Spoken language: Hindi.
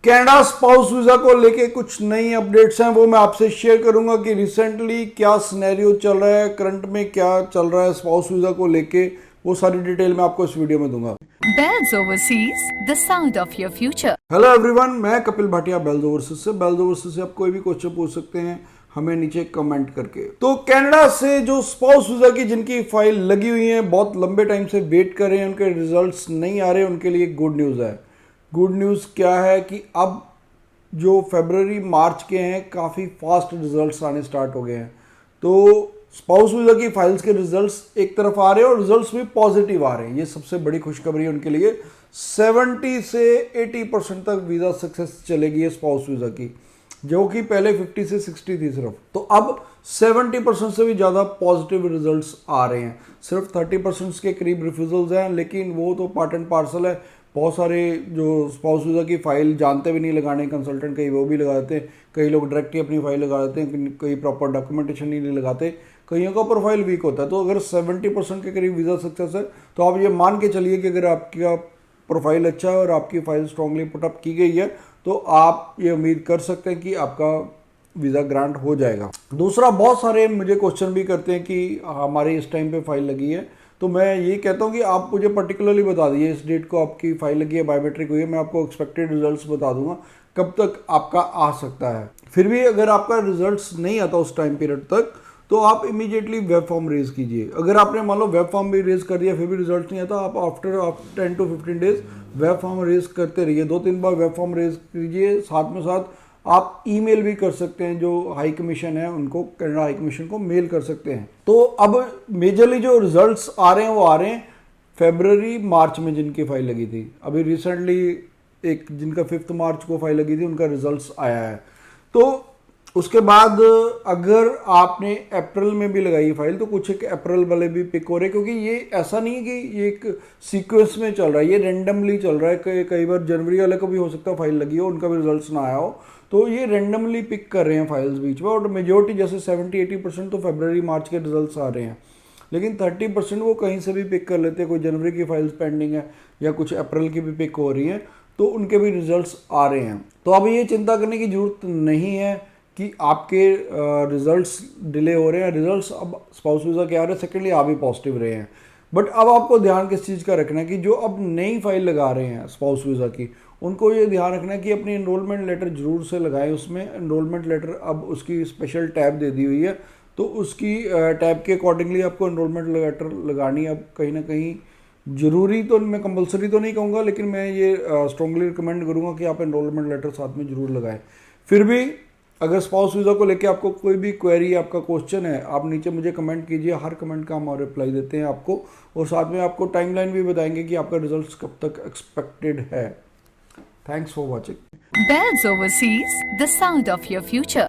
कनाडा स्पाउस वीजा को लेके कुछ नई अपडेट्स हैं, वो मैं आपसे शेयर करूंगा कि रिसेंटली क्या सिनेरियो चल रहा है, करंट में क्या चल रहा है स्पाउस वीजा को लेके, वो सारी डिटेल मैं आपको इस वीडियो में दूंगा। Bells Overseas, the sound of your future. Hello everyone, मैं कपिल भाटिया बेल्स ओवरसीज से। बेल्स ओवरसीज से आप कोई भी क्वेश्चन पूछ सकते हैं हमें नीचे कमेंट करके। तो कनाडा से जो स्पाउस वीजा की जिनकी फाइल लगी हुई है, बहुत लंबे टाइम से वेट कर रहे हैं, उनके रिजल्ट्स नहीं आ रहे, उनके लिए गुड न्यूज़ है। गुड न्यूज़ क्या है कि अब जो फरवरी मार्च के हैं काफ़ी फास्ट रिजल्ट्स आने स्टार्ट हो गए हैं। तो स्पाउस वीजा की फाइल्स के रिजल्ट्स एक तरफ आ रहे हैं और रिजल्ट्स भी पॉजिटिव आ रहे हैं, ये सबसे बड़ी खुशखबरी है उनके लिए। 70 से 80% तक वीज़ा सक्सेस चलेगी है स्पाउस वीज़ा की, जो कि पहले 50 से 60 थी सिर्फ। तो अब 70% से भी ज़्यादा पॉजिटिव रिजल्ट्स आ रहे हैं। सिर्फ 30% के करीब रिफ्यूजल्स हैं, लेकिन वो तो पार्ट एंड पार्सल है। बहुत सारे जो स्पाउस वीज़ा की फ़ाइल जानते भी नहीं लगाने कंसल्टेंट, कई वो भी लगाते हैं, कई लोग डायरेक्ट ही अपनी फाइल लगा देते हैं, कई प्रॉपर डॉक्यूमेंटेशन ही नहीं लगाते, कईयों का प्रोफाइल वीक होता है। तो अगर 70% के करीब वीज़ा सक्सेस है तो आप ये मान के चलिए कि अगर आपका प्रोफाइल अच्छा है और आपकी फाइल स्ट्रांगली पुटअप की गई है तो आप ये उम्मीद कर सकते हैं कि आपका वीज़ा ग्रांट हो जाएगा। दूसरा, बहुत सारे मुझे क्वेश्चन भी करते हैं कि हमारी इस टाइम पे फाइल लगी है, तो मैं ये कहता हूँ कि आप मुझे पर्टिकुलरली बता दीजिए इस डेट को आपकी फाइल लगी है, बायोमेट्रिक हुई है, मैं आपको एक्सपेक्टेड रिजल्ट्स बता दूंगा कब तक आपका आ सकता है। फिर भी अगर आपका रिजल्ट्स नहीं आता उस टाइम पीरियड तक तो आप इमीडिएटली वेब फॉर्म रेज कीजिए। अगर आपने मान लो वेब फॉर्म भी रेज कर दिया फिर भी रिजल्ट नहीं आता, आप after 10 to 15 days web form raise करते रहिए, 2-3 बार वेब फॉर्म रेज कीजिए। साथ में साथ आप ईमेल भी कर सकते हैं, जो हाई कमीशन है उनको, कनाडा हाई कमीशन को मेल कर सकते हैं। तो अब मेजरली जो रिजल्ट्स आ रहे हैं वो आ रहे हैं फरवरी मार्च में जिनकी फाइल लगी थी। अभी रिसेंटली एक जिनका 5 मार्च को फाइल लगी थी उनका रिजल्ट्स आया है। तो उसके बाद अगर आपने अप्रैल में भी लगाई फाइल तो कुछ एक अप्रैल वाले भी पिक हो रहे हैं, क्योंकि ये ऐसा नहीं है कि ये एक सीक्वेंस में चल रहा है, ये रेंडमली चल रहा है। कई बार जनवरी वाले को भी हो सकता है फाइल लगी हो, उनका भी रिजल्ट्स ना आया हो, तो ये रेंडमली पिक कर रहे हैं फाइल्स बीच में। और मेजोरिटी जैसे 70-80% तो फरवरी मार्च के रिजल्ट्स आ रहे हैं, लेकिन 30% वो कहीं से भी पिक कर लेते हैं। कोई जनवरी की फाइल्स पेंडिंग है या कुछ अप्रैल की भी पिक हो रही है, तो उनके भी रिजल्ट्स आ रहे हैं। तो अब ये चिंता करने की जरूरत नहीं है कि आपके रिजल्ट्स डिले हो रहे हैं। रिजल्ट्स अब स्पाउस वीज़ा के आ रहे हैं, सेकेंडली आप भी पॉजिटिव रहे हैं। बट अब आपको ध्यान किस चीज़ का रखना है कि जो अब नई फाइल लगा रहे हैं स्पाउस वीज़ा की, उनको ये ध्यान रखना है कि अपनी एनरोलमेंट लेटर जरूर से लगाएं। उसमें एनरोलमेंट लेटर अब उसकी स्पेशल टैब दे दी हुई है, तो उसकी टैब के अकॉर्डिंगली आपको एनरोलमेंट लेटर लगानी है। अब कहीं ना कहीं जरूरी तो मैं कंपलसरी तो नहीं कहूँगा, लेकिन मैं ये स्ट्रांगली रिकमेंड करूँगा कि आप एनरोलमेंट लेटर साथ में जरूर लगाएं। फिर भी अगर स्पाउस वीज़ा को लेके आपको कोई भी क्वेरी, आपका क्वेश्चन है, आप नीचे मुझे कमेंट कीजिए, हर कमेंट का हम रिप्लाई देते हैं आपको, और साथ में आपको टाइमलाइन भी बताएंगे कि आपका रिजल्ट्स कब तक एक्सपेक्टेड है। Thanks for watching. Bells Overseas, the sound of your future.